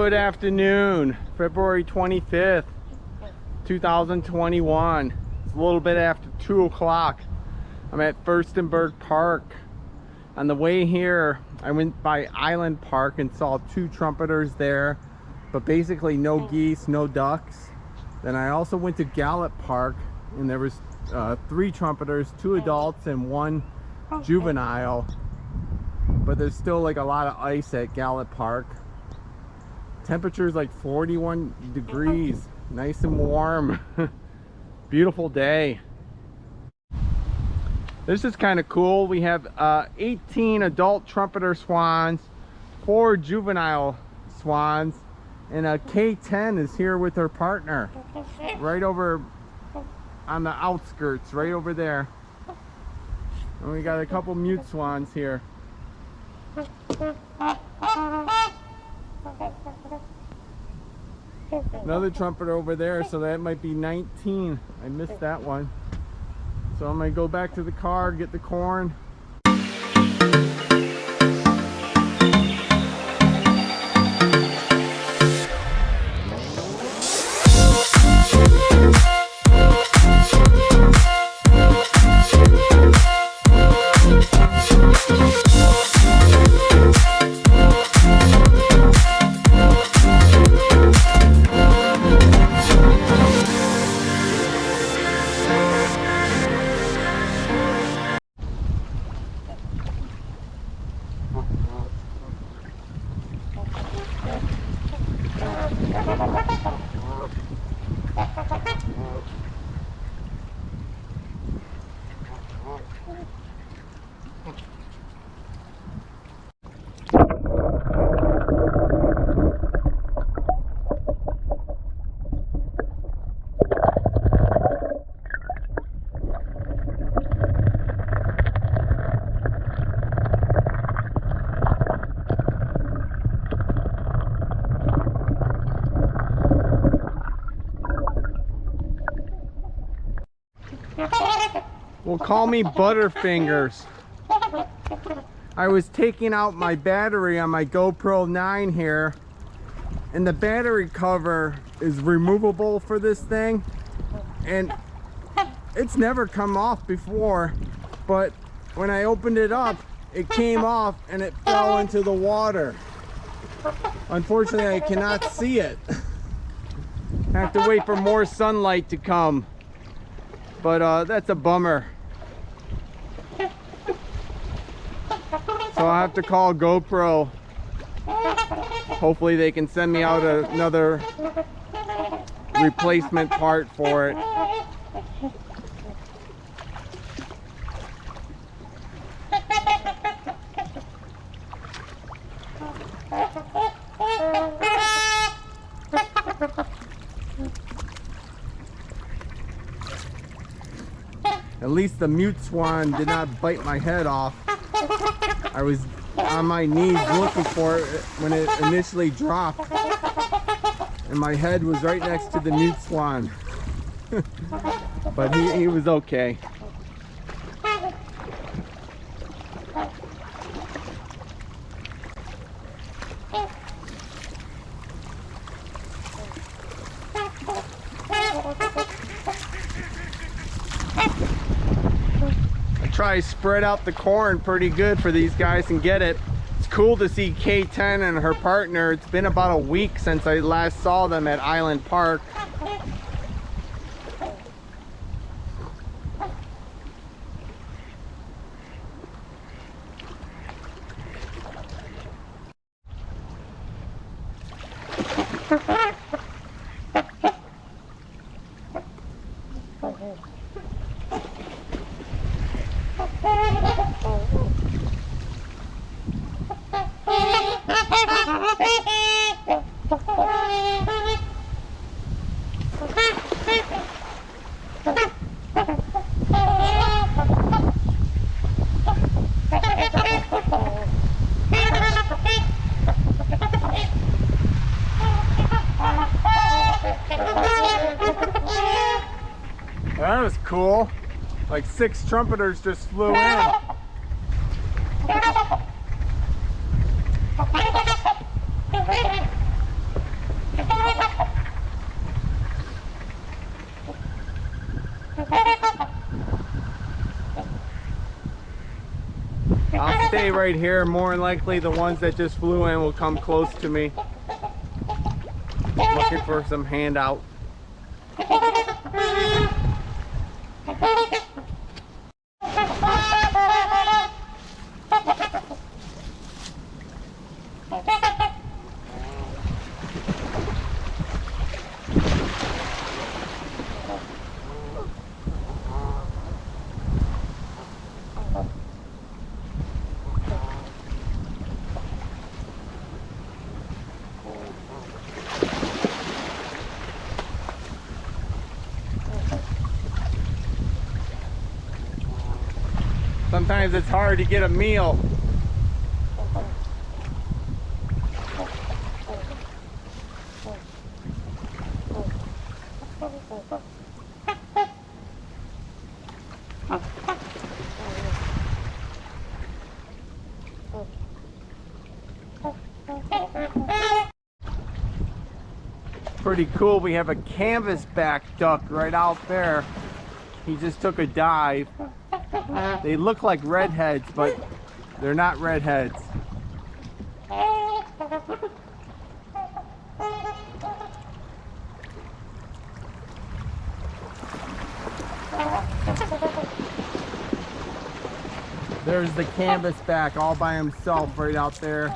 Good afternoon, February 25th, 2021. It's a little bit after 2 o'clock. I'm at Furstenberg Park. On the way here, I went by Island Park and saw 2 trumpeters there, but basically no geese, no ducks. Then I also went to Gallop Park, and there was 3 trumpeters, 2 adults and 1 juvenile. But there's still like a lot of ice at Gallop Park. Temperature's like 41 degrees, nice and warm. Beautiful day. This is kind of cool. We have 18 adult trumpeter swans, 4 juvenile swans, and a K10 is here with her partner right over on the outskirts, right over there. And we got a couple mute swans here. Another trumpeter over there, so that might be 19. I missed that one. So I'm gonna go back to the car, get the corn. Well, call me Butterfingers. I was taking out my battery on my GoPro 9 here, and the battery cover is removable for this thing, and it's never come off before, but when I opened it up, it came off and it fell into the water. Unfortunately, I cannot see it. I have to wait for more sunlight to come, but that's a bummer. So I'll have to call GoPro. Hopefully they can send me out another replacement part for it. At least the mute swan did not bite my head off. I was on my knees looking for it when it initially dropped, and my head was right next to the mute swan. But he was okay. Try to spread out the corn pretty good for these guys and get it. It's cool to see K10 and her partner. It's been about a week since I last saw them at Island Park. That was cool. Like 6 trumpeters just flew in. I'll stay right here. More than likely the ones that just flew in will come close to me. Looking for some handout. Sometimes it's hard to get a meal. Pretty cool. We have a canvasback duck right out there. He just took a dive. They look like redheads, but they're not redheads. There's the canvasback all by himself right out there.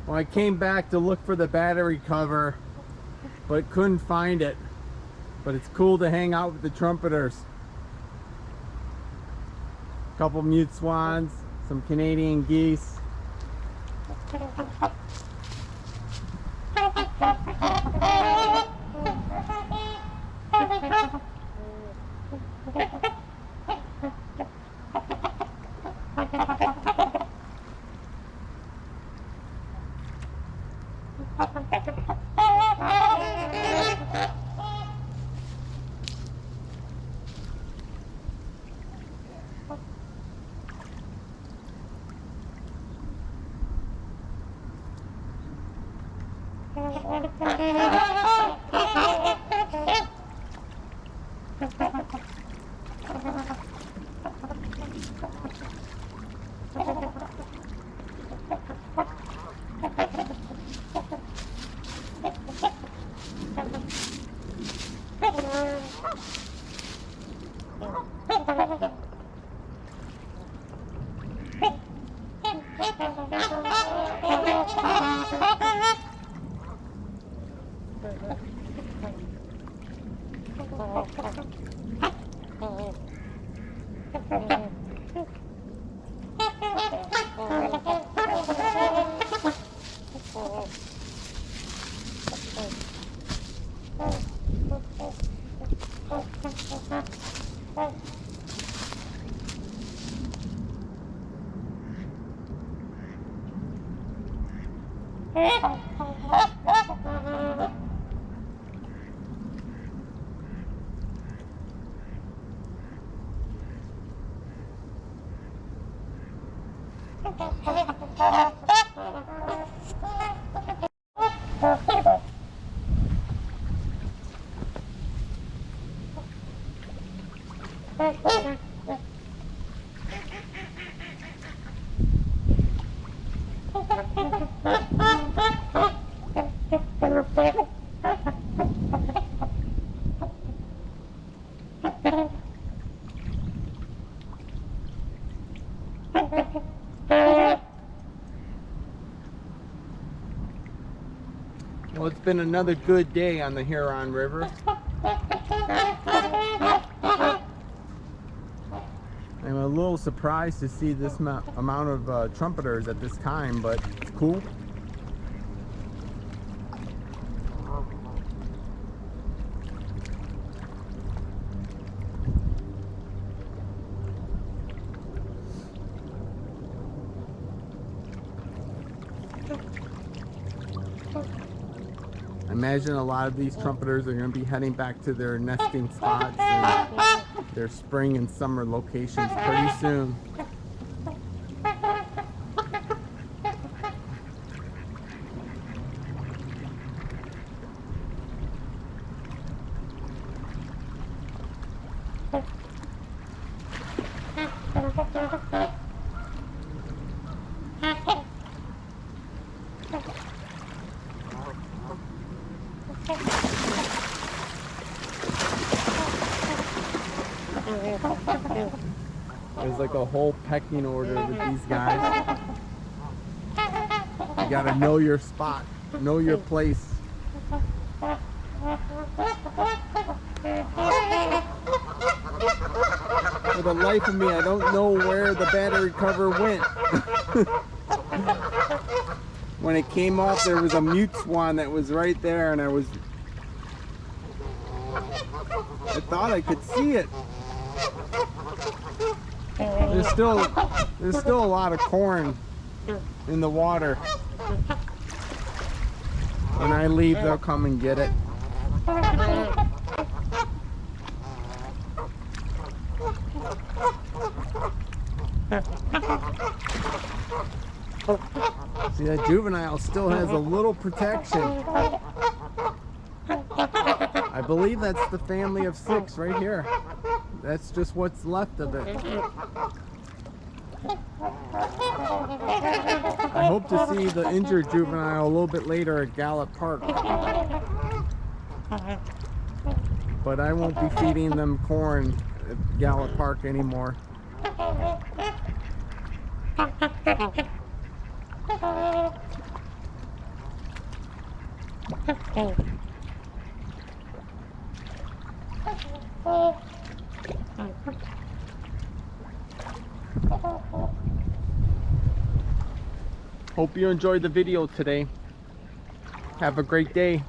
Well, I came back to look for the battery cover, but couldn't find it. But it's cool to hang out with the trumpeters. A couple mute swans, some Canadian geese. Well, it's been another good day on the Huron River. I'm a little surprised to see this amount of trumpeters at this time, but it's cool. I imagine a lot of these trumpeters are going to be heading back to their nesting spots and their spring and summer locations pretty soon. There's like a whole pecking order with these guys. You gotta know your spot, know your place. For the life of me, I don't know where the battery cover went. When it came off, there was a mute swan that was right there, and I was I thought I could see it. There's still a lot of corn in the water. When I leave, they'll come and get it. See, that juvenile still has a little protection. I believe that's the family of 6 right here. That's just what's left of it. I hope to see the injured juvenile a little bit later at Gallup Park. But I won't be feeding them corn at Gallup Park anymore. Hope you enjoyed the video today. Have a great day.